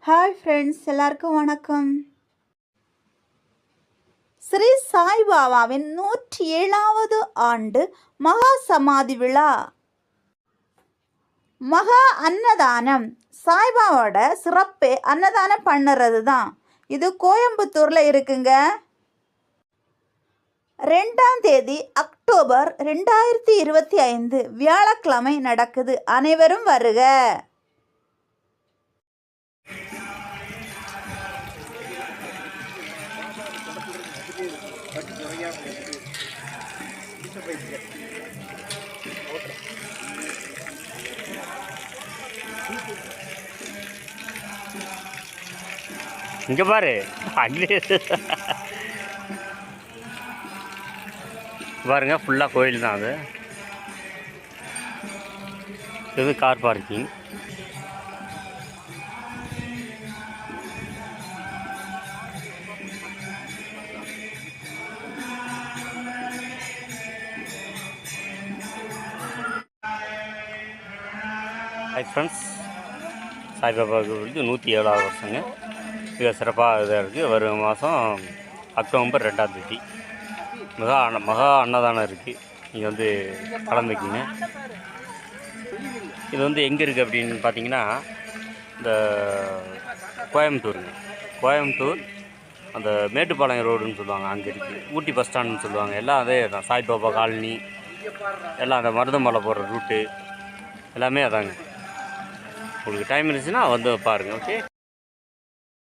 Hi friends, எல்லாருக்கும் வணக்கம். ஸ்ரீ சாய்பாபாவின் 107வது ஆண்டு மகா சமாதி விழா. மகா அன்னதானம். சாய்பாபாவோட சிறப்பே அன்னதானம் பண்ணுறது தான். இது கோயம்புத்தூரில் இருக்குங்க. 2ஆம் தேதி அக்டோபர் 2025 வியாழக்கிழமை நடக்குது. அனைவரும் வருக. இங்கே பாரு, அங்கே பாருங்க, ஃபுல்லாக கோயில் தான். அது இது கார் பார்க்கிங். ஹாய் ஃப்ரெண்ட்ஸ், சாய்பாபாவுக்கு வந்து 107வது வருஷங்க. மிக சிறப்பாக இதாக இருக்குது. வரும் மாதம் அக்டோபர் 2ஆம் தேதி மகா அன்னதானம் இருக்குது. நீங்கள் வந்து கலந்துக்கிங்க. இது வந்து எங்கே இருக்குது அப்படின்னு பார்த்தீங்கன்னா, இந்த கோயம்புத்தூர் அந்த மேட்டுப்பாளையம் ரோடுன்னு சொல்லுவாங்க, அங்கே இருக்குது. ஊட்டி பஸ் ஸ்டாண்டுன்னு சொல்லுவாங்க. எல்லாம் அதே தான். சாய்பாபா காலனி எல்லாம் அந்த மருதமலை போகிற ரூட்டு எல்லாமே அதாங்க. உங்களுக்கு டைம் இருந்துச்சுன்னா வந்து பாருங்கள். ஓகே.